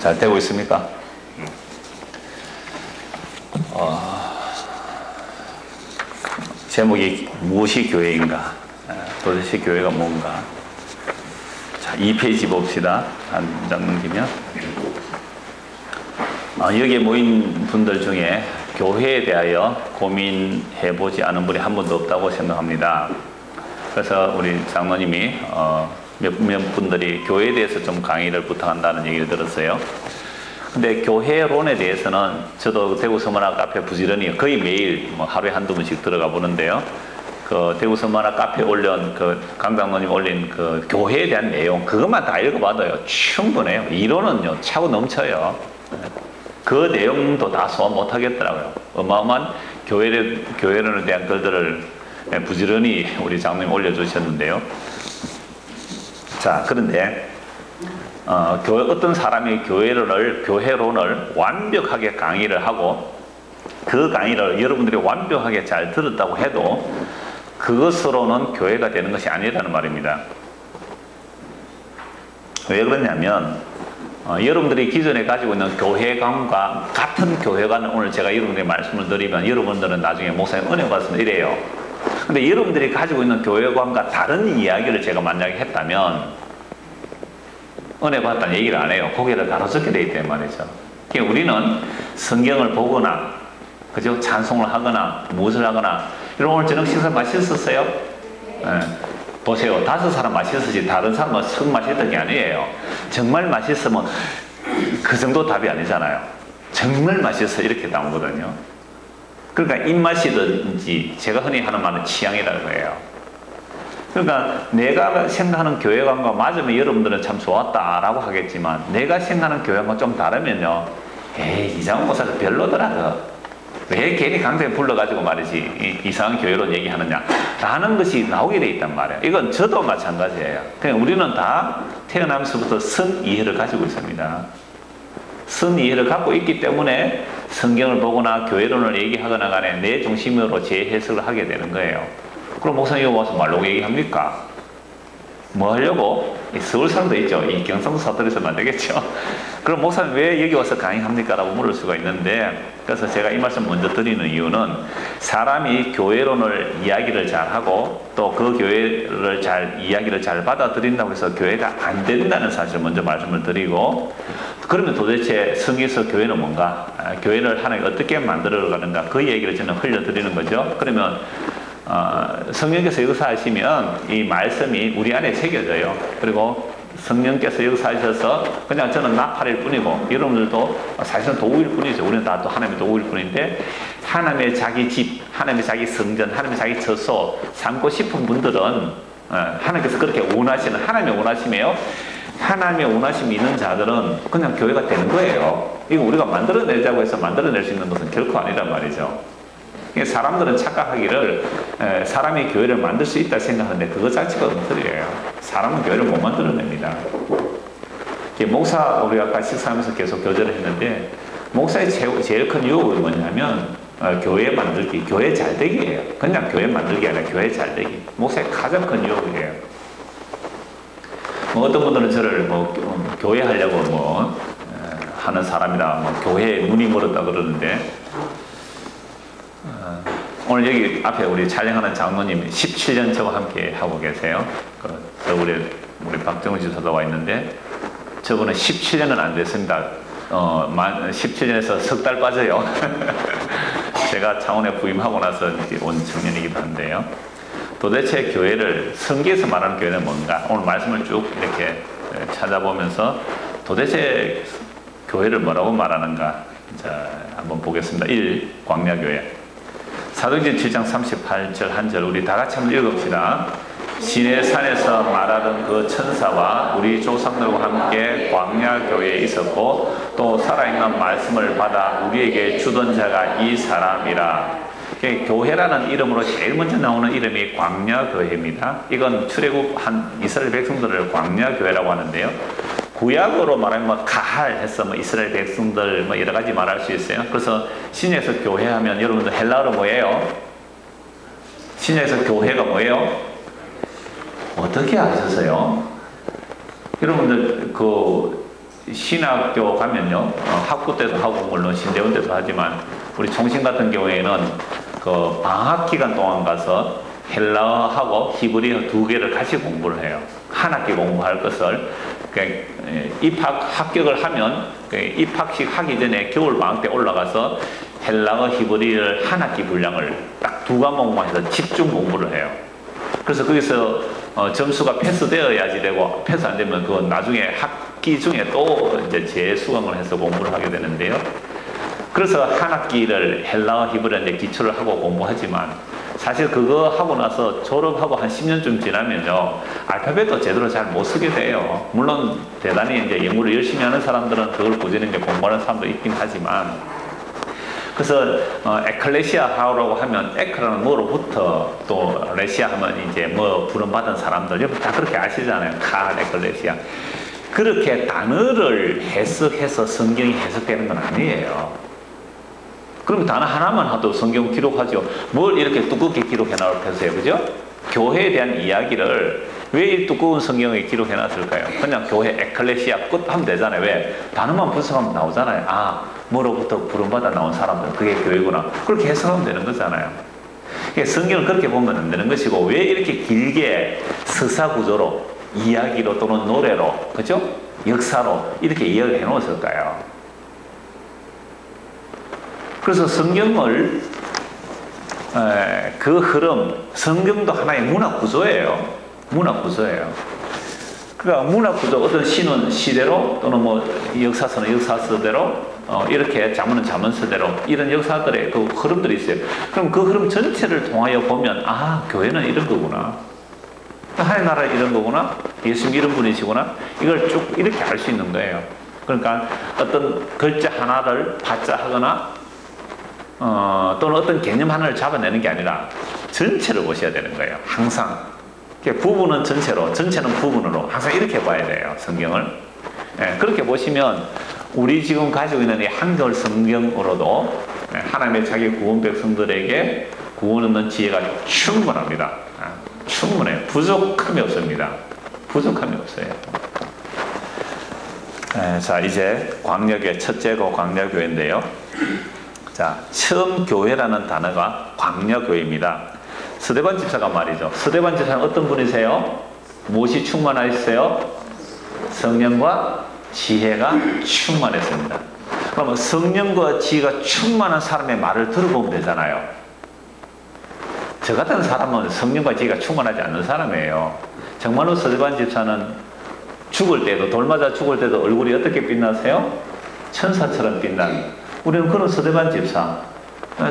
잘 되고 있습니까? 제목이 무엇이 교회인가? 도대체 교회가 뭔가? 자, 2페이지 봅시다. 한 장 넘기면. 여기에 모인 분들 중에 교회에 대하여 고민해보지 않은 분이 한 분도 없다고 생각합니다. 그래서 우리 장로님이 몇몇 분들이 교회에 대해서 좀 강의를 부탁한다는 얘기를 들었어요. 근데 교회론에 대해서는 저도 대구 서문학 카페 부지런히 거의 매일 하루에 한두 번씩 들어가 보는데요. 그 대구 서문학 카페에 올린 강 장로님 올린 그 교회에 대한 내용 그것만 다 읽어봐도요 충분해요. 이론은요 차고 넘쳐요. 그 내용도 다 소화 못 하겠더라고요. 어마어마한 교회론에 대한 글들을 부지런히 우리 장로님 올려주셨는데요. 자, 그런데 어떤 사람이 교회론을 완벽하게 강의를 하고 그 강의를 여러분들이 완벽하게 잘 들었다고 해도 그것으로는 교회가 되는 것이 아니라는 말입니다. 왜 그러냐면 여러분들이 기존에 가지고 있는 교회관과 같은 교회관을 오늘 제가 여러분들에게 말씀을 드리면 여러분들은 나중에 목사님 은혜 받으면 이래요. 근데 여러분들이 가지고 있는 교회관과 다른 이야기를 제가 만약에 했다면 은혜 받았다는 얘기를 안 해요. 고개를 가로젓게 돼 있단 말이죠. 그러니까 우리는 성경을 보거나 그죠? 찬송을 하거나 무엇을 하거나 여러분 오늘 저녁 식사 맛있었어요? 네. 보세요. 5사람 맛있었지 다른 사람은 썩 맛있던 게 아니에요. 정말 맛있으면 그 정도 답이 아니잖아요. 정말 맛있어 이렇게 나오거든요. 그러니까 입맛이든지 제가 흔히 하는 말은 취향이라고 해요. 그러니까 내가 생각하는 교회관과 맞으면 여러분들은 참 좋았다라고 하겠지만 내가 생각하는 교회관과 좀 다르면요 에이 이장훈 목사가 별로더라. 왜 괜히 강사에 불러가지고 말이지 이상한 교회론 얘기하느냐 라는 것이 나오게 돼 있단 말이에요. 이건 저도 마찬가지예요. 그냥 우리는 다 태어나면서부터 선이해를 가지고 있습니다. 선이해를 갖고 있기 때문에 성경을 보거나 교회론을 얘기하거나 간에 내 중심으로 재해석을 하게 되는 거예요. 그럼 목사님 와서 말로 얘기합니까? 뭐 하려고? 서울 사람도 있죠. 이 경상도 사투리에서는 안 되겠죠. 그럼 목사님 왜 여기 와서 강의합니까? 라고 물을 수가 있는데 그래서 제가 이 말씀 먼저 드리는 이유는 사람이 교회론을 이야기를 잘하고 또 그 교회를 이야기를 잘 받아들인다고 해서 교회가 안 된다는 사실을 먼저 말씀을 드리고 그러면 도대체 성경에서 교회는 뭔가? 교회를 하나님 어떻게 만들어가는가? 그 얘기를 저는 흘려드리는 거죠. 그러면 성령께서 역사하시면 이 말씀이 우리 안에 새겨져요. 그리고 성령께서 역사하셔서 그냥 저는 나팔일 뿐이고 여러분들도 사실은 도구일 뿐이죠. 우리는 다 또 하나님의 도구일 뿐인데 하나님의 자기 집, 하나님의 자기 성전, 하나님의 자기 처소 삼고 싶은 분들은 하나님께서 그렇게 원하시는 하나님의 원하심이에요. 하나님의 원하심이 있는 자들은 그냥 교회가 되는 거예요. 이거 우리가 만들어내자고 해서 만들어낼 수 있는 것은 결코 아니란 말이죠. 사람들은 착각하기를 사람이 교회를 만들 수 있다 생각하는데 그거 자체가 엉터리예요. 사람은 교회를 못 만들어냅니다. 목사 우리 아까 식사하면서 계속 교제를 했는데 목사의 제일 큰 유혹은 뭐냐면 교회 만들기, 교회 잘되기예요. 그냥 교회 만들기 아니라 교회 잘되기. 목사의 가장 큰 유혹이에요. 어떤 분들은 저를 교회 하려고 하는 사람이다, 교회에 눈이 멀었다 그러는데 오늘 여기 앞에 우리 촬영하는 장로님이 17년 저와 함께 하고 계세요. 우리 박정우 지사도 와 있는데 저분은 17년은 안 됐습니다. 17년에서 석 달 빠져요. 제가 창원에 부임하고 나서 온 청년이기도 한데요. 도대체 교회를 성경에서 말하는 교회는 뭔가? 오늘 말씀을 쭉 이렇게 찾아보면서 도대체 교회를 뭐라고 말하는가? 자, 한번 보겠습니다. 1. 광야교회. 사도행전 7장 38절 한 절 우리 다 같이 한번 읽읍시다. 시내산에서 말하던 그 천사와 우리 조상들과 함께 광야교회에 있었고 또 살아있는 말씀을 받아 우리에게 주던 자가 이 사람이라. 교회라는 이름으로 제일 먼저 나오는 이름이 광야교회입니다. 이건 출애굽한 이스라엘 백성들을 광야교회라고 하는데요. 구약으로 말하면 가할 해서 이스라엘 백성들 여러 가지 말할 수 있어요. 그래서 신약에서 교회하면 여러분들 헬라어로 뭐예요? 신약에서 교회가 뭐예요? 어떻게 아셨어요? 여러분들 신학교 가면요, 학부 때도 하고 물론 신대원 때도 하지만 우리 총신 같은 경우에는 그 방학 기간 동안 가서 헬라어하고 히브리어 두 개를 같이 공부를 해요. 한 학기 공부할 것을 합격을 하면 입학식 하기 전에 겨울 방학 때 올라가서 헬라어 히브리어를 한 학기 분량을 딱 두 과목만 해서 집중 공부를 해요. 그래서 거기서 점수가 패스되어야지 되고 패스 안 되면 그건 나중에 학기 중에 또 이제 재수강을 해서 공부를 하게 되는데요. 그래서 한 학기를 헬라어 히브리어에 기초를 하고 공부하지만 사실 그거 하고 나서 졸업하고 한 10년쯤 지나면요, 알파벳도 제대로 잘 못 쓰게 돼요. 물론 대단히 이제 연구를 열심히 하는 사람들은 그걸 꾸준히 이제 공부하는 사람도 있긴 하지만, 그래서 에클레시아라고 하면 에크라는 뭐로부터 또 레시아 하면 이제 뭐 부름받은 사람들 여러분 다 그렇게 아시잖아요. 칼 에클레시아. 그렇게 단어를 해석해서 성경이 해석되는 건 아니에요. 그럼 단어 하나만 하도 성경 기록하죠. 뭘 이렇게 두껍게 기록해 놨으세요, 그죠? 교회에 대한 이야기를 왜 이 두꺼운 성경에 기록해 놨을까요? 그냥 교회 에클레시아 끝 하면 되잖아요. 왜? 단어만 분석하면 나오잖아요. 아, 뭐로부터 부름받아 나온 사람들, 그게 교회구나. 그렇게 해석하면 되는 거잖아요. 성경을 그렇게 보면 안 되는 것이고, 왜 이렇게 길게 서사 구조로, 이야기로 또는 노래로, 그죠? 역사로 이렇게 이야기를 해 놓았을까요? 그래서 성경을 그 흐름, 성경도 하나의 문화 구조예요. 문화 구조예요. 그러니까 문화 구조, 어떤 시는 시대로 또는 뭐 역사서는 역사서대로 이렇게 자문은 자문서대로 이런 역사들의 그 흐름들이 있어요. 그럼 그 흐름 전체를 통하여 보면 아, 교회는 이런 거구나. 하나님 나라 이런 거구나. 예수님 이런 분이시구나. 이걸 쭉 이렇게 알 수 있는 거예요. 그러니까 어떤 글자 하나를 받자하거나 또는 어떤 개념 하나를 잡아내는 게 아니라 전체를 보셔야 되는 거예요. 항상. 부분은 전체로, 전체는 부분으로 항상 이렇게 봐야 돼요. 성경을. 예, 그렇게 보시면 우리 지금 가지고 있는 이 한글 성경으로도 하나님의 자기 구원 백성들에게 구원 얻는 지혜가 충분합니다. 충분해요. 부족함이 없습니다. 부족함이 없어요. 자, 이제 광야교회, 첫째가 광야교회인데요. 자, 처음 교회라는 단어가 광야교회입니다. 스데반 집사가 말이죠. 스데반 집사는 어떤 분이세요? 무엇이 충만하셨어요? 성령과 지혜가 충만했습니다. 그러면 성령과 지혜가 충만한 사람의 말을 들어보면 되잖아요. 저 같은 사람은 성령과 지혜가 충만하지 않는 사람이에요. 정말로 스데반 집사는 죽을 때도, 돌 맞아 죽을 때도 얼굴이 어떻게 빛나세요? 천사처럼 빛나는. 우리는 그런 스데반 집사,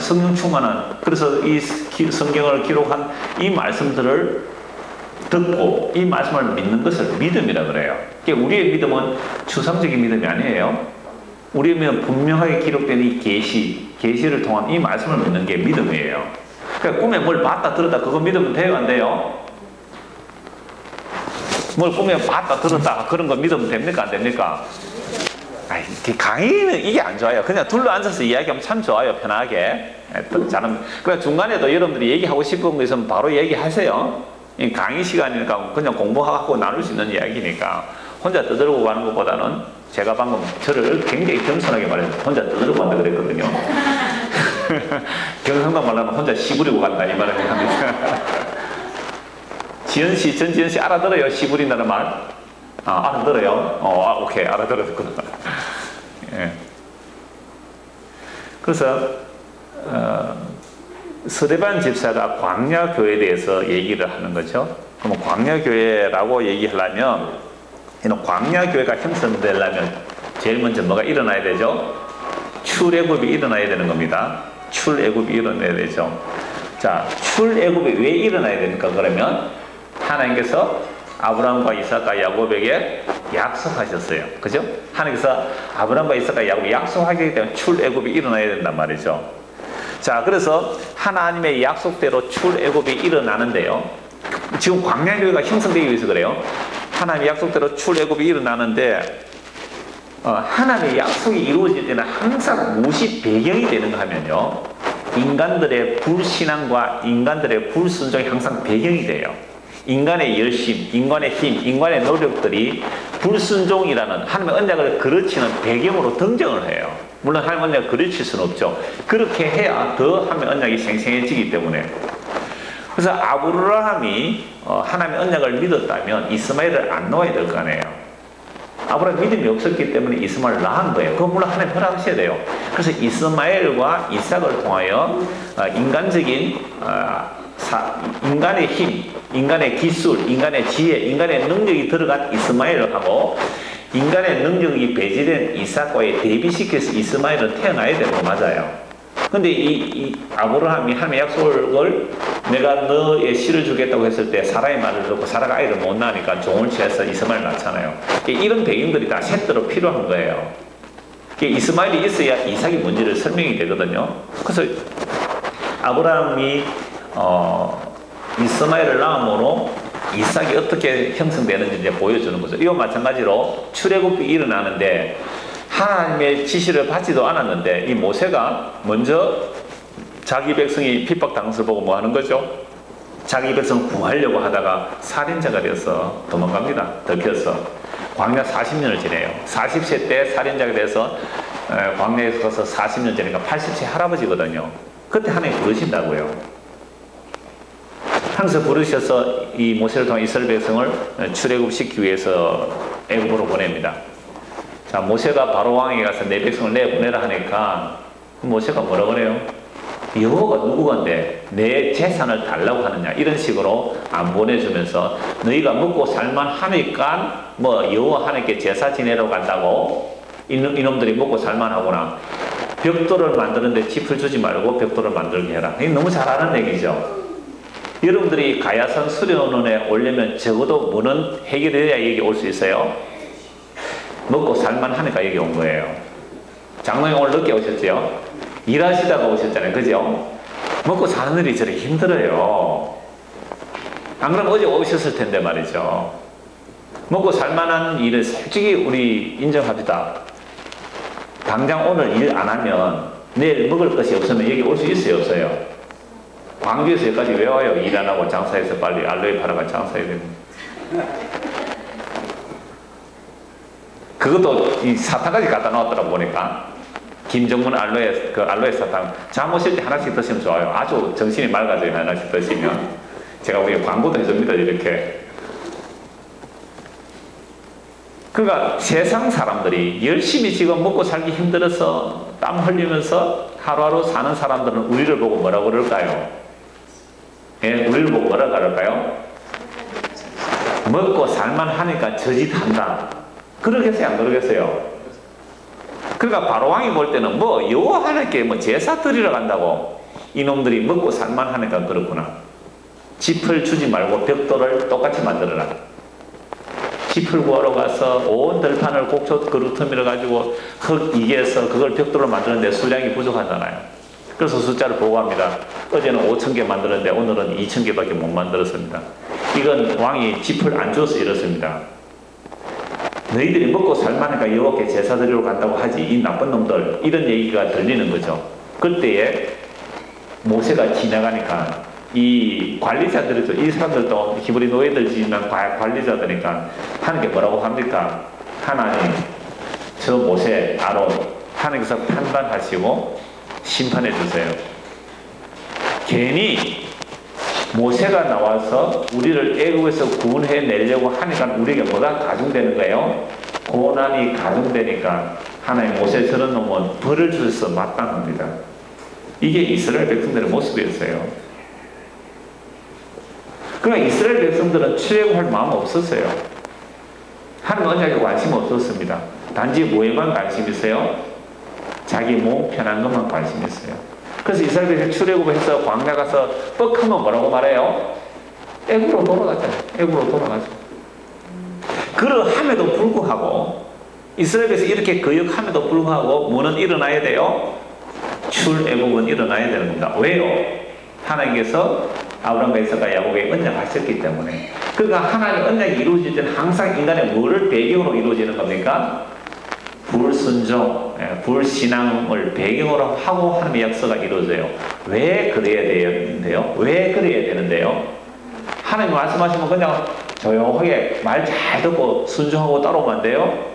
성령 충만한, 그래서 이 성경을 기록한 이 말씀들을 듣고 이 말씀을 믿는 것을 믿음이라 그래요. 그러니까 우리의 믿음은 추상적인 믿음이 아니에요. 우리의 믿음은 분명하게 기록된 이 계시를 통한 이 말씀을 믿는 게 믿음이에요. 그러니까 꿈에 뭘 봤다 들었다 그거 믿으면 돼요, 안 돼요? 뭘 꿈에 봤다 들었다 그런 거 믿으면 됩니까, 안 됩니까? 아이, 강의는 이게 안 좋아요. 그냥 둘러 앉아서 이야기하면 참 좋아요. 편하게. 그냥 중간에도 여러분들이 얘기하고 싶은 거 있으면 바로 얘기하세요. 강의 시간이니까 그냥 공부하고 나눌 수 있는 이야기니까 혼자 떠들고 가는 것보다는 제가 방금 저를 굉장히 겸손하게 말해서 혼자 떠들고 간다 그랬거든요. 경상도 말하면 혼자 시부리고 간다 이 말을 합니다. 지연씨, 전지연씨 알아들어요? 시부린다는 말? 알아들어요? 오케이, 알아들었구나. 예. 그래서, 스데반 집사가 광야교회에 대해서 얘기를 하는 거죠. 그럼 광야교회라고 얘기하려면, 이런 광야교회가 형성되려면 제일 먼저 뭐가 일어나야 되죠? 출애굽이 일어나야 되는 겁니다. 출애굽이 일어나야 되죠. 자, 출애굽이 왜 일어나야 됩니까? 그러면 하나님께서 아브라함과 이삭과 야곱에게 약속하셨어요. 그죠? 하나님께서 아브라함과 이삭과 야곱에 약속하기 때문에 출애굽이 일어나야 된단 말이죠. 자, 그래서 하나님의 약속대로 출애굽이 일어나는데요. 지금 광야교회가 형성되기 위해서 그래요. 하나님의 약속대로 출애굽이 일어나는데 하나님의 약속이 이루어질 때는 항상 무엇이 배경이 되는가 하면요. 인간들의 불신앙과 인간들의 불순종이 항상 배경이 돼요. 인간의 열심, 인간의 힘, 인간의 노력들이 불순종이라는 하나님의 언약을 거르치는 배경으로 등장을 해요. 물론 하나님의 언약을 거르칠 수는 없죠. 그렇게 해야 더 하나님의 언약이 생생해지기 때문에. 그래서 아브라함이 하나님의 언약을 믿었다면 이스마엘을 안 놓아야 될 거 아니에요. 아브라함 믿음이 없었기 때문에 이스마엘을 낳은 거예요. 그건 물론 하나님 허락하셔야 돼요. 그래서 이스마엘과 이삭을 통하여 인간적인 인간의 힘, 인간의 기술, 인간의 지혜, 인간의 능력이 들어간 이스마엘을 하고 인간의 능력이 배제된 이삭과의 대비시켜서 이스마엘은 태어나야 되는 거 맞아요. 근데 이 아브라함이 하나님의 약속을 내가 너의 씨를 주겠다고 했을 때 사라의 말을 듣고 사라가 아이를 못 낳으니까 종을 취해서 이스마엘 낳잖아요. 이런 배경들이 다 셋대로 필요한 거예요. 이스마엘이 있어야 이삭이 뭔지를 설명이 되거든요. 그래서 아브라함이 이스마엘을 낳음으로 이삭이 어떻게 형성되는지 이제 보여주는 거죠. 이와 마찬가지로 출애굽이 일어나는데 하나님의 지시를 받지도 않았는데 이 모세가 먼저 자기 백성이 핍박당한 것을 보고 뭐 하는 거죠? 자기 백성 구하려고 하다가 살인자가 되어서 도망갑니다. 들켜서 광야 40년을 지내요. 40세 때 살인자가 돼서 광야에 가서 40년 지내니까 80세 할아버지거든요. 그때 하나님 부르신다고요. 항상 부르셔서 이 모세를 통해 이스라엘 백성을 출애굽시키기 위해서 애굽으로 보냅니다. 자, 모세가 바로 왕에게 가서 내 백성을 내보내라 하니까 모세가 뭐라 그래요? 여호와가 누구건데 내 재산을 달라고 하느냐 이런 식으로 안 보내주면서 너희가 먹고 살만 하니까 뭐 여호와 하나님께 제사 지내러 간다고 이놈들이 먹고 살만 하구나. 벽돌을 만드는데 짚을 주지 말고 벽돌을 만들게 해라. 이게 너무 잘 아는 얘기죠. 여러분들이 가야산 수련원에 오려면 적어도 뭐는 해결해야 여기 올 수 있어요? 먹고 살만 하니까 여기 온 거예요. 장로님 오늘 늦게 오셨죠? 일하시다가 오셨잖아요. 그죠? 먹고 사는 일이 저렇게 힘들어요. 안 그러면 어제 오셨을 텐데 말이죠. 먹고 살만한 일을 솔직히 우리 인정합시다. 당장 오늘 일 안 하면 내일 먹을 것이 없으면 여기 올 수 있어요? 없어요? 광주에서 여기까지 왜 와요? 일 안 하고 장사해서 빨리 알로에 팔아가 장사해야 됩니다. 그것도 이 사탕까지 갖다 놓았더라 보니까 김정문 알로에 그 알로에 사탕 잠 오실 때 하나씩 드시면 좋아요. 아주 정신이 맑아져요. 하나씩 드시면 제가 우리 광고도 해줍니다. 이렇게. 그러니까 세상 사람들이 열심히 지금 먹고 살기 힘들어서 땀 흘리면서 하루하루 사는 사람들은 우리를 보고 뭐라고 그럴까요? 예, 우리를 보고 뭐라고 그럴까요? 먹고 살만 하니까 저짓한다. 그러겠어요? 안 그러겠어요? 그러니까 바로왕이 볼 때는 뭐 여호와 하나님께 뭐 제사 드리러 간다고 이놈들이 먹고 살만 하니까 그렇구나. 짚을 주지 말고 벽돌을 똑같이 만들어라. 짚을 구하러 가서 온 들판을 곡초 그루터미를 가지고 흙 이겨서 그걸 벽돌로 만드는데 수량이 부족하잖아요. 그래서 숫자를 보고합니다. 어제는 5,000개 만들었는데 오늘은 2,000개밖에 못 만들었습니다. 이건 왕이 짚을 안 주어서 이렇습니다. 너희들이 먹고 살만하니까 여호와께 제사 드리러 간다고 하지 이 나쁜 놈들 이런 얘기가 들리는 거죠. 그때에 모세가 지나가니까 이 관리자들이 이 사람들도 히브리 노예들이지만 관리자들이니까 하나님께 뭐라고 합니까? 하나님 저 모세 아론 하나님께서 판단하시고 심판해 주세요. 괜히 모세가 나와서 우리를 애국에서 구원해 내려고 하니까 우리에게 뭐가 가중되는 거예요? 고난이 가중되니까 하나님 모세 저런 놈은 벌을 주셔서 마땅합니다. 이게 이스라엘 백성들의 모습이었어요. 그러니까 이스라엘 백성들은 출애굽할 마음 없었어요. 하나님 언약에 관심 없었습니다. 단지 뭐에만 관심 있어요? 자기 몸 편한 것만 관심 있어요. 그래서 이스라엘 백성이 출애굽을 해서 광야 가서 뻑하면 뭐라고 말해요? 애굽으로 돌아가잖아요. 애굽으로 돌아가죠. 그러함에도 불구하고 이스라엘 백성이 이렇게 거역함에도 불구하고 뭐는 일어나야 돼요? 출애굽은 일어나야 되는 겁니다. 왜요? 하나님께서 아브라함과 이삭과 야곱에게 언약하셨기 때문에. 그러니까 하나님의 언약이 이루어질 때는 항상 인간의 뭐를 배경으로 이루어지는 겁니까? 불순종, 불신앙을 배경으로 하고 하나님의 역사가 이루어져요. 왜 그래야 되는데요? 왜 그래야 되는데요? 하나님 말씀하시면 그냥 조용하게 말 잘 듣고 순종하고 따라오면 안 돼요?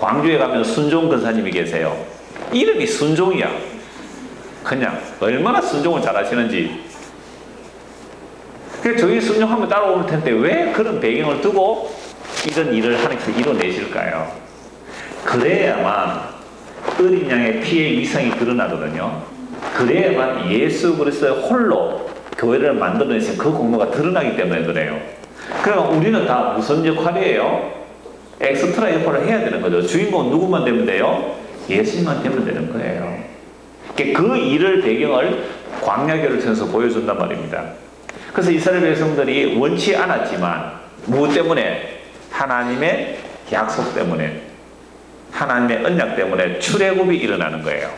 광주에 가면 순종 근사님이 계세요. 이름이 순종이야. 그냥 얼마나 순종을 잘하시는지. 그래서 저희 순종하면 따라올 텐데 왜 그런 배경을 두고 이런 일을 하나님께서 이뤄내실까요? 그래야만 어린 양의 피의 위상이 드러나거든요. 그래야만 예수 그리스도의 홀로 교회를 만들어내신 그 공로가 드러나기 때문에 그래요. 그럼 우리는 다 무슨 역할이에요? 엑스트라 역할을 해야 되는 거죠. 주인공은 누구만 되면 돼요? 예수님만 되면 되는 거예요. 그 일을 배경을 광야교를 통해서 보여준단 말입니다. 그래서 이스라엘 백성들이 원치 않았지만 무엇 때문에? 하나님의 약속 때문에, 하나님의 언약 때문에 출애굽이 일어나는 거예요.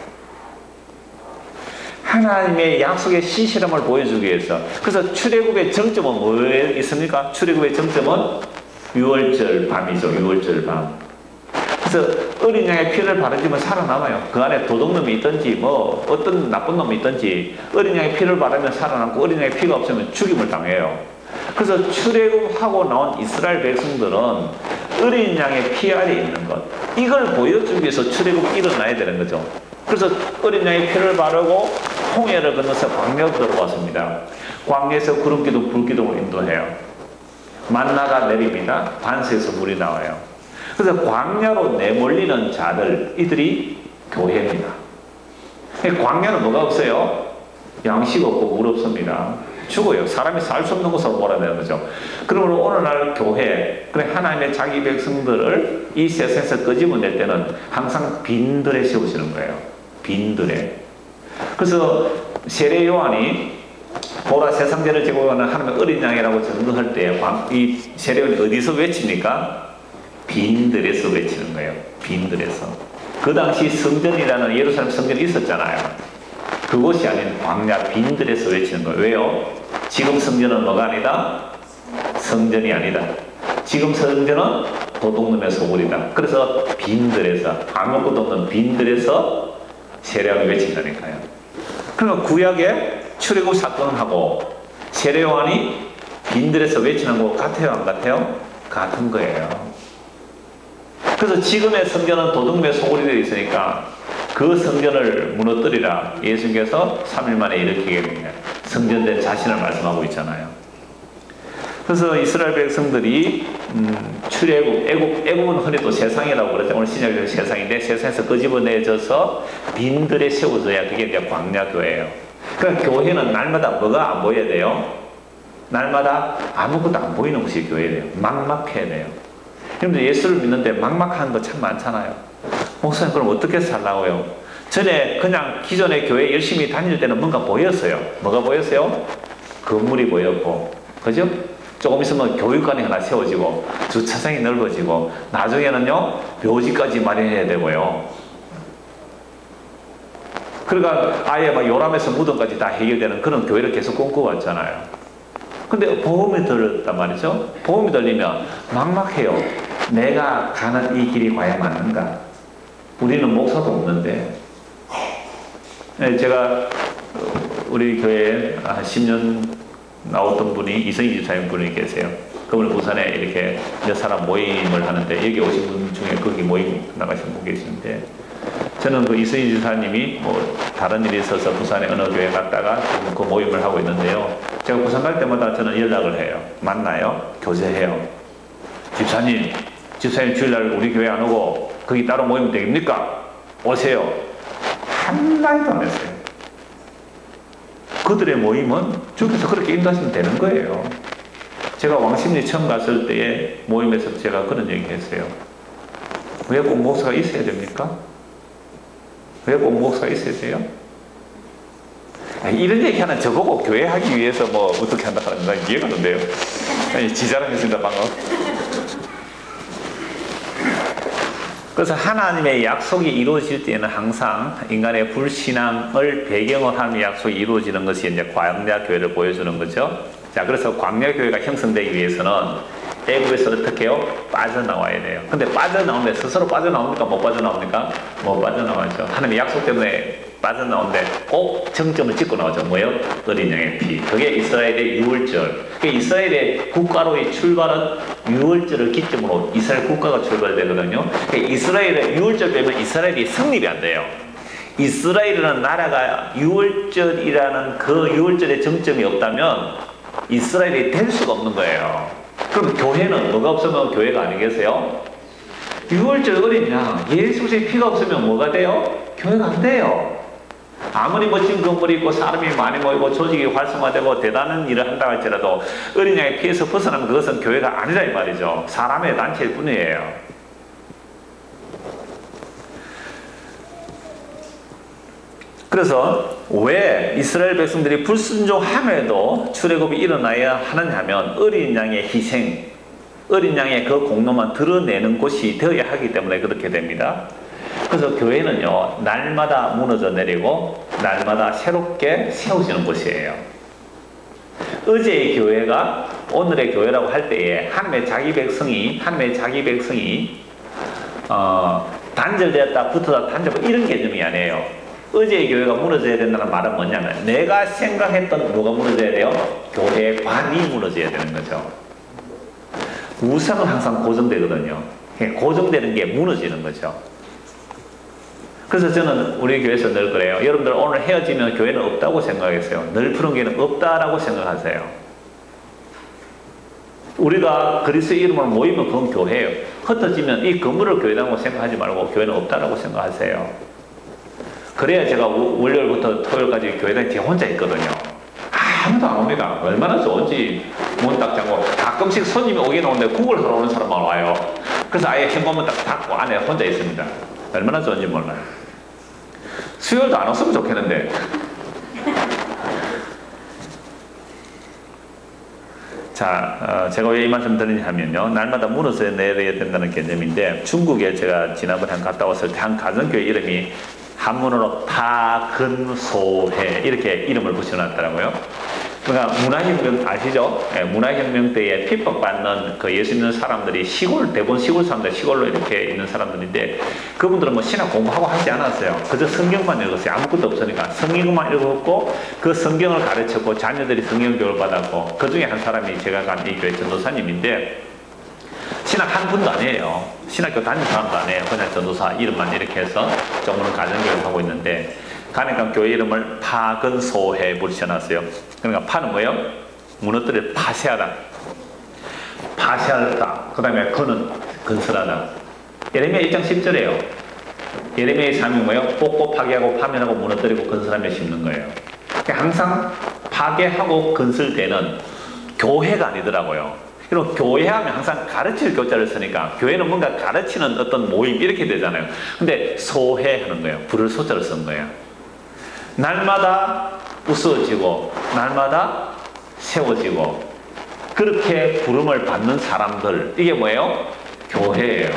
하나님의 약속의 신실함을 보여주기 위해서. 그래서 출애굽의 정점은 뭐에 있습니까? 출애굽의 정점은 유월절 밤이죠. 유월절 밤. 그래서 어린 양의 피를 바르지만 살아남아요. 그 안에 도둑놈이 있든지 뭐 어떤 나쁜 놈이 있든지 어린 양의 피를 바르면 살아남고 어린 양의 피가 없으면 죽임을 당해요. 그래서 출애굽하고 나온 이스라엘 백성들은 어린 양의 피 아래 있는 것, 이걸 보여주기 위해서 출애굽이 일어나야 되는 거죠. 그래서 어린 양의 피를 바르고 홍해를 건너서 광야로 들어왔습니다. 광야에서 구름기둥 불기둥을 인도해요. 만나가 내립니다. 반세에서 물이 나와요. 그래서 광야로 내몰리는 자들, 이들이 교회입니다. 광야는 뭐가 없어요? 양식 없고 물 없습니다. 죽어요. 사람이 살 수 없는 곳으로 몰아내는 거죠. 그러므로 오늘날 교회, 그래 하나님의 자기 백성들을 이 세상에서 끄집어낼 때는 항상 빈들에 세우시는 거예요. 빈들에. 그래서 세례 요한이 보라 세상죄를 지고 가는 하나님의 어린 양이라고 증거할 때 이 세례 요한이 어디서 외칩니까? 빈들에서 외치는 거예요. 빈들에서. 그 당시 성전이라는 예루살렘 성전이 있었잖아요. 그곳이 아닌 광야 빈들에서 외치는 거예요. 왜요? 지금 성전은 뭐가 아니다? 성전이 아니다. 지금 성전은 도둑놈의 소굴이다. 그래서 빈들에서, 아무것도 없는 빈들에서 세례요한이 외친다니까요. 그러면 구약에 출애굽 사건하고 세례요한이 빈들에서 외치는 거 같아요? 안 같아요? 같은 거예요. 그래서 지금의 성전은 도둑놈의 소굴이 되어 있으니까 그 성전을 무너뜨리라 예수님께서 3일 만에 일으키게 됩니다. 성전된 자신을 말씀하고 있잖아요. 그래서 이스라엘 백성들이 애굽은 흔히 또 세상이라고 그러죠. 오늘 신약의 세상인데 세상에서 끄집어내져서 빈들에 세워져야 그게 이제 광야교회예요. 그러니까 교회는 날마다 뭐가 안 보여야 돼요? 날마다 아무것도 안 보이는 것이 교회예요. 막막해야 돼요. 여러분들 예수를 믿는데 막막한 거 참 많잖아요. 목사님 그럼 어떻게 살라고요? 전에 그냥 기존의 교회 열심히 다닐 때는 뭔가 보였어요. 뭐가 보였어요? 건물이 보였고, 그죠? 조금 있으면 교육관이 하나 세워지고 주차장이 넓어지고 나중에는요 묘지까지 마련해야 되고요. 그러니까 아예 막 요람에서 무덤까지 다 해결되는 그런 교회를 계속 꿈꿔왔잖아요. 근데 보험이 들었단 말이죠. 보험이 들리면 막막해요. 내가 가는 이 길이 과연 맞는가? 우리는 목사도 없는데. 제가 우리 교회에 한 10년 나왔던 분이 이성희 집사님 분이 계세요. 그분은 부산에 이렇게 몇 사람 모임을 하는데 여기 오신 분 중에 거기 모임 나가신 분 계시는데 저는 그 이성희 집사님이 뭐 다른 일이 있어서 부산에 어느 교회 갔다가 지금 그 모임을 하고 있는데요. 제가 부산 갈 때마다 저는 연락을 해요. 만나요. 교제해요. 집사님 주일날 우리 교회 안 오고 거기 따로 모이면 되겠습니까? 오세요. 한마디도 안 했어요. 그들의 모임은 주께서 그렇게 인도하시면 되는 거예요. 제가 왕십리 처음 갔을 때에 모임에서 제가 그런 얘기 했어요. 왜 꼭 목사가 있어야 됩니까? 왜 꼭 목사가 있어야 돼요? 이런 얘기 하나 저보고 교회 하기 위해서 뭐 어떻게 한다 하는 건 이해가 안 돼요. 지자랑했습니다 방금. 그래서 하나님의 약속이 이루어질 때에는 항상 인간의 불신앙을 배경으로 하나님의 약속이 이루어지는 것이 이제 광야교회를 보여주는 거죠. 자, 그래서 광야교회가 형성되기 위해서는 애굽에서 어떻게 해요? 빠져나와야 돼요. 근데 빠져나오는데 스스로 빠져나옵니까? 못 빠져나옵니까? 못 빠져나와죠. 하나님의 약속 때문에 빠져나오는데 꼭 정점을 찍고 나오죠. 뭐예요? 어린 양의 피. 그게 이스라엘의 유월절. 이스라엘의 국가로의 출발은 유월절을 기점으로 이스라엘 국가가 출발되거든요. 이스라엘의 유월절 빼면 이스라엘이 성립이 안 돼요. 이스라엘이라는 나라가 유월절이라는 그 유월절의 정점이 없다면 이스라엘이 될 수가 없는 거예요. 그럼 교회는 뭐가 없으면 교회가 아니겠어요? 유월절 어린 양, 예수 그리스도의 피가 없으면 뭐가 돼요? 교회가 안 돼요. 아무리 멋진 건물이 있고 사람이 많이 모이고 조직이 활성화되고 대단한 일을 한다 할지라도 어린 양의 피에서 벗어나면 그것은 교회가 아니라 이 말이죠. 사람의 단체일 뿐이에요. 그래서 왜 이스라엘 백성들이 불순종함에도 출애굽이 일어나야 하느냐 하면 어린 양의 희생, 어린 양의 그 공로만 드러내는 곳이 되어야 하기 때문에 그렇게 됩니다. 그래서 교회는요, 날마다 무너져 내리고 날마다 새롭게 세워지는 곳이에요. 어제의 교회가 오늘의 교회라고 할 때에 하나님의 자기 백성이 단절되었다 붙어다 단절 이런 개념이 아니에요. 어제의 교회가 무너져야 된다는 말은 뭐냐면 내가 생각했던 뭐가 무너져야 돼요? 교회의 관이 무너져야 되는 거죠. 우상은 항상 고정되거든요. 고정되는 게 무너지는 거죠. 그래서 저는 우리 교회에서 늘 그래요. 여러분들 오늘 헤어지면 교회는 없다고 생각했어요. 늘 푸른 교회는 없다라고 생각하세요. 우리가 그리스도의 이름으로 모이면 그건 교회예요. 흩어지면 이 건물을 교회라고 생각하지 말고 교회는 없다라고 생각하세요. 그래야 제가 월요일부터 토요일까지 교회에 제 혼자 있거든요. 아무도 안 옵니다. 얼마나 좋은지 문 딱 잠고 가끔씩 손님이 오긴 오는데 국을 하러 오는 사람만 와요. 그래서 아예 현관문 딱 닫고 안에 혼자 있습니다. 얼마나 좋은지 몰라요. 수요일도 안 왔으면 좋겠는데. 자, 제가 왜 이 말씀 드리냐 하면요. 날마다 무너져 내려야 된다는 개념인데 중국에 제가 지난번에 갔다 왔을 때 한 가정교회 이름이 한문으로 파근소회 이렇게 이름을 붙여놨더라고요. 그러니까 문화혁명 아시죠? 예, 문화혁명 때에 핍박받는 그 예수 믿는 사람들이 대부분 시골 사람들, 시골로 이렇게 있는 사람들인데 그분들은 뭐 신학 공부하고 하지 않았어요. 그저 성경만 읽었어요. 아무것도 없으니까 성경만 읽었고 그 성경을 가르쳤고 자녀들이 성경 교육을 받았고 그 중에 한 사람이 제가 간 이 교회 전도사님인데 신학 한 분도 아니에요. 신학교 다니는 사람도 아니에요. 그냥 전도사 이름만 이렇게 해서 조금은 가정교육을 하고 있는데 가니까 교회 이름을 파근소회 붙여놨어요. 그러니까 파는 뭐예요? 무너뜨려 파쇄하다. 파쇄하다. 그 다음에 건은 건설하다. 예레미야 1장 10절이에요. 예레미야의 삶이 뭐예요? 뽑고 파괴하고 파면하고 무너뜨리고 건설하며 심는 거예요. 그러니까 항상 파괴하고 건설되는 교회가 아니더라고요. 그리고 교회하면 항상 가르칠 교자를 쓰니까 교회는 뭔가 가르치는 어떤 모임 이렇게 되잖아요. 근데 소회하는 거예요. 불을 소자를 쓴 거예요. 날마다 부서지고 날마다 세워지고 그렇게 부름을 받는 사람들 이게 뭐예요? 교회예요.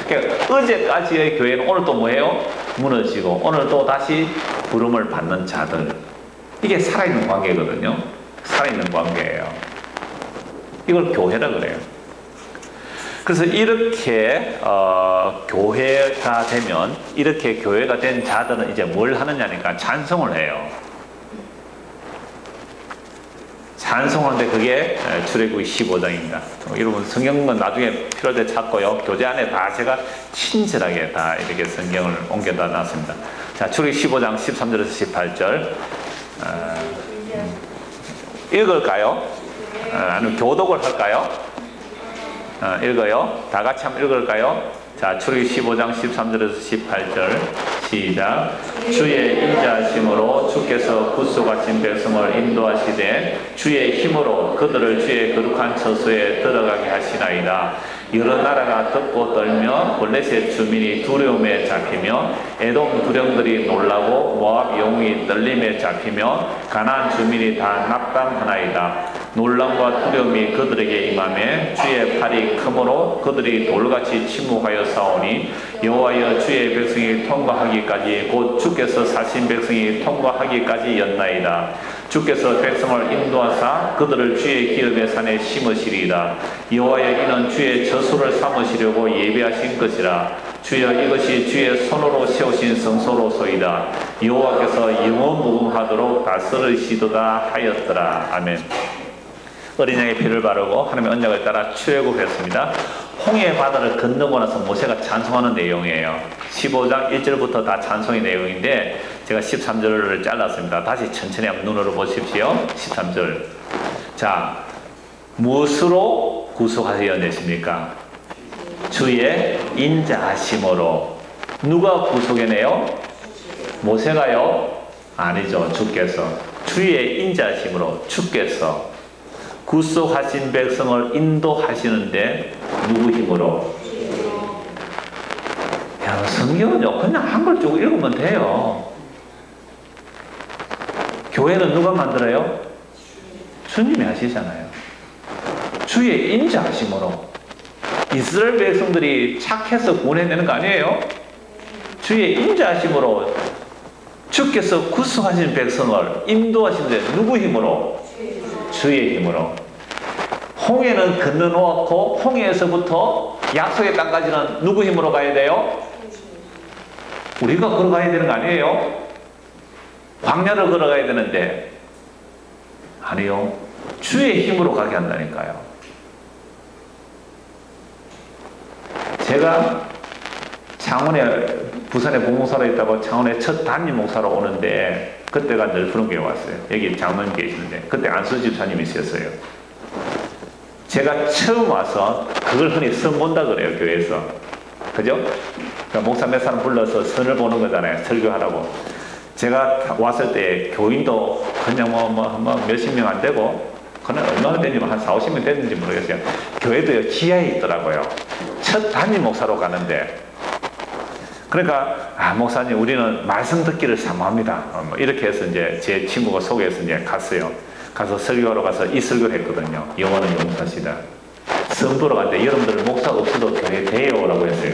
그러니까 어제까지의 교회는 오늘 또 뭐예요? 무너지고 오늘 또 다시 부름을 받는 자들 이게 살아있는 관계거든요. 살아있는 관계예요. 이걸 교회라 그래요. 그래서 이렇게 교회가 되면 이렇게 교회가 된 자들은 이제 뭘 하느냐니까 찬송을 해요. 찬송하는데 그게 출애굽기 15장입니다. 여러분 성경은 나중에 필요할 때 찾고요. 교재 안에 다 제가 친절하게 다 이렇게 성경을 옮겨다 놨습니다. 자, 출애굽기 15장 13절에서 18절 읽을까요? 아니면 교독을 할까요? 읽어요. 다 같이 한번 읽을까요? 자, 출애굽기 15장 13절에서 18절 시작. 주의 인자하심으로 주께서 구속하신 백성을 인도하시되 주의 힘으로 그들을 주의 거룩한 처소에 들어가게 하시나이다. 여러 나라가 듣고 떨며 블레셋 주민이 두려움에 잡히며 에돔 두령들이 놀라고 모압 영웅이 떨림에 잡히며 가나안 주민이 다 낙담하나이다. 놀람과 두려움이 그들에게 임하매 주의 팔이 크므로 그들이 돌같이 침묵하여 싸우니 여호와여 주의 백성이 통과하기까지 곧 주께서 사신 백성이 통과하기까지 였나이다. 주께서 백성을 인도하사 그들을 주의 기업의 산에 심으시리이다. 여호와여 이는 주의 저수를 삼으시려고 예비하신 것이라. 주여 이것이 주의 손으로 세우신 성소로소이다. 여호와께서 영원 무궁하도록 다스리시도다 하였더라. 아멘. 어린 양의 피를 바르고 하나님의 언약을 따라 출애굽했습니다. 홍해 바다를 건너고 나서 모세가 찬송하는 내용이에요. 15장 1절부터 다 찬송의 내용인데 제가 13절을 잘랐습니다. 다시 천천히 한번 눈으로 보십시오. 13절. 자, 무엇으로 구속하여내십니까? 주의 인자하심으로. 누가 구속해내요? 모세가요? 아니죠. 주께서. 주의 인자하심으로 주께서 구속하신 백성을 인도하시는데 누구 힘으로? 야, 성경은요 그냥 한글 쭉 읽으면 돼요. 교회는 누가 만들어요? 주님이 하시잖아요. 주의 인자하심으로. 이스라엘 백성들이 착해서 구원해내는 거 아니에요? 주의 인자하심으로 주께서 구속하신 백성을 인도하시는데 누구 힘으로? 주의 힘으로. 홍해는 건너놓았고 홍해에서부터 약속의 땅까지는 누구 힘으로 가야 돼요? 우리가 걸어가야 되는 거 아니에요? 광야를 걸어가야 되는데 아니요. 주의 힘으로 가게 한다니까요. 제가 창원에 부산에 부목사로 있다고 창원에 첫 담임 목사로 오는데 그때가 늘 푸른 교회 왔어요. 여기 장로님 계시는데 그때 안수 집사님이 있었어요. 제가 처음 와서 그걸 흔히 선 본다 그래요. 교회에서. 그죠? 그러니까 목사 몇 사람 불러서 선을 보는 거잖아요. 설교하라고. 제가 왔을 때 교인도 그냥 몇십 명 안 되고 그냥 얼마나 됐는지 한 4, 50명 됐는지 모르겠어요. 교회도요 지하에 있더라고요. 첫 담임 목사로 가는데 그러니까 목사님 우리는 말씀 듣기를 사모합니다. 이렇게 해서 이제 제 친구가 소개해서 이제 갔어요. 가서 설교하러 가서 이 설교를 했거든요. 영어는 용사시다. 선보러 갔는데 여러분들 목사 없어도 교회 돼요라고 했어요.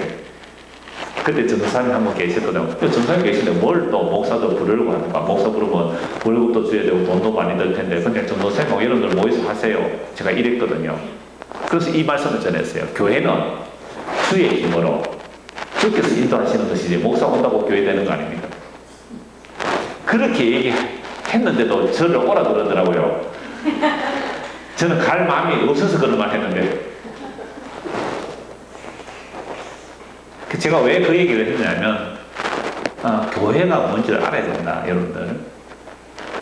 그때 전도사님 한 분 계셨거든요. 전도사님 계시는데 뭘 또 목사도 부르려고 합니까? 목사 부르면 월급도 줘야 되고 돈도 많이 들 텐데 그냥 전도사님하고 여러분들 모여서 하세요. 제가 이랬거든요. 그래서 이 말씀을 전했어요. 교회는 주의 힘으로 주께서 인도하시는 것이지 목사 온다고 교회 되는 거 아닙니다. 그렇게 얘기했는데도 저를 오라 그러더라고요. 저는 갈 마음이 없어서 그런 말 했는데 제가 왜 그 얘기를 했냐면 교회가 뭔지를 알아야 된다 여러분들.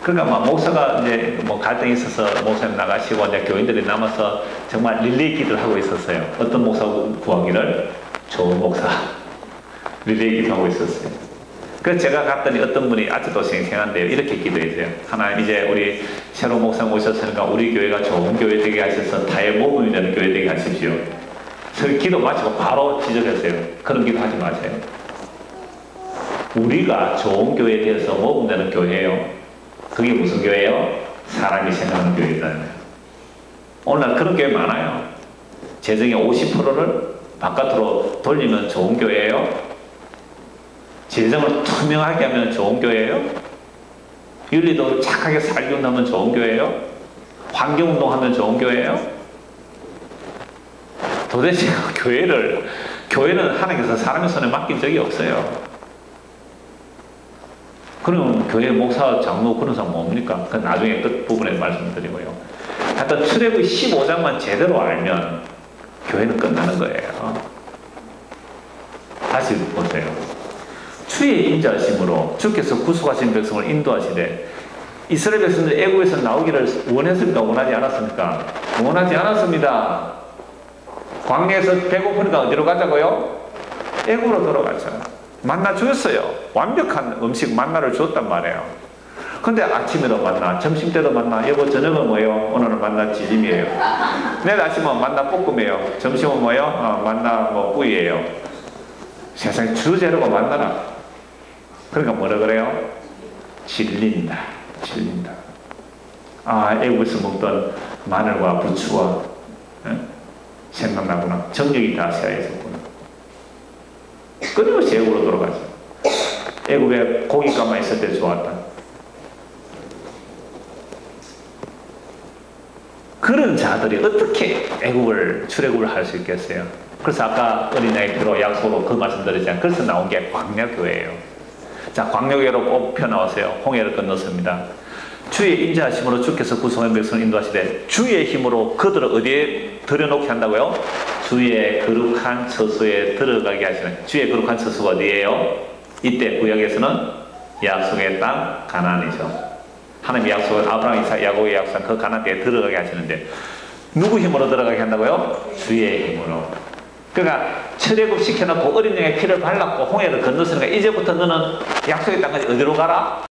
그러니까 목사가 이제 갈등이 있어서 목사님 나가시고 이제 교인들이 남아서 정말 릴레이 기도를 하고 있었어요. 어떤 목사 구하기를? 좋은 목사 릴레이 기도하고 있었어요. 그래서 제가 갔더니 어떤 분이 아직도 생생한데요. 이렇게 기도했어요. 하나님 이제 우리 새로운 목사님 오셨으니까 우리 교회가 좋은 교회 되게 하셔서 타의 모범이 되는 교회 되게 하십시오. 그 기도 마치고 바로 지적했어요. 그런 기도 하지 마세요. 우리가 좋은 교회에 대해서 모범되는 교회예요. 그게 무슨 교회예요? 사람이 생각하는 교회잖아요. 오늘날 그런 교회 많아요. 재정의 50%를 바깥으로 돌리면 좋은 교회예요. 재정을 투명하게 하면 좋은 교회예요. 윤리도 착하게 살기 하면 좋은 교회예요. 환경운동하면 좋은 교회예요. 도대체 교회는 하나님께서 사람의 손에 맡긴 적이 없어요. 그럼 교회 목사, 장로 그런 사람 뭡니까? 그건 나중에 끝부분에 말씀드리고요. 하여튼 출애굽기 15장만 제대로 알면 교회는 끝나는 거예요. 다시 보세요. 주의 인자하심으로 주께서 구속하신 백성을 인도하시되 이스라엘 백성들이 애굽에서 나오기를 원했습니까? 원하지 않았습니까? 원하지 않았습니다. 광야에서 배고프니까 어디로 가자고요? 애굽으로 돌아가자. 만나 주었어요. 완벽한 음식 만나를 주었단 말이에요. 근데 아침에도 만나, 점심때도 만나, 여보 저녁은 뭐예요? 오늘은 만나 찌짐이에요. 내일 아침은 만나 볶음이에요. 점심은 뭐예요? 만나 뿌이예요. 세상에 주재료가 만나라. 그러니까 뭐라 그래요? 질린다. 질린다. 애국에서 먹던 마늘과 부추와 생각나구나. 정력이 다 쇠하였었구나. 끊임없이 애국으로 돌아가죠. 애국에 고깃값만 있을 때 좋았다. 그런 자들이 어떻게 출애굽을 할 수 있겠어요? 그래서 아까 어린 양의 피로 약속으로 그 말씀드렸잖아요. 그래서 나온 게 광야교회예요. 자, 광야교회로 꼭 펴나오세요. 홍해를 건넜습니다. 주의 인자하심으로 주께서 구성한 백성을 인도하시되 주의 힘으로 그들을 어디에 들여놓게 한다고요? 주의 거룩한 처소에 들어가게 하시는. 주의 거룩한 처소가 어디예요? 이때 구약에서는 약속의 땅 가나안이죠. 하나님의 약속은 아브라함, 이삭, 야곱의 약속한 그 가나안 땅에 들어가게 하시는데 누구 힘으로 들어가게 한다고요? 주의 힘으로. 그러니까 출애굽 시켜놓고 어린 양의 피를 발랐고 홍해를 건넜으니까 이제부터 너는 약속의 땅까지 어디로 가라?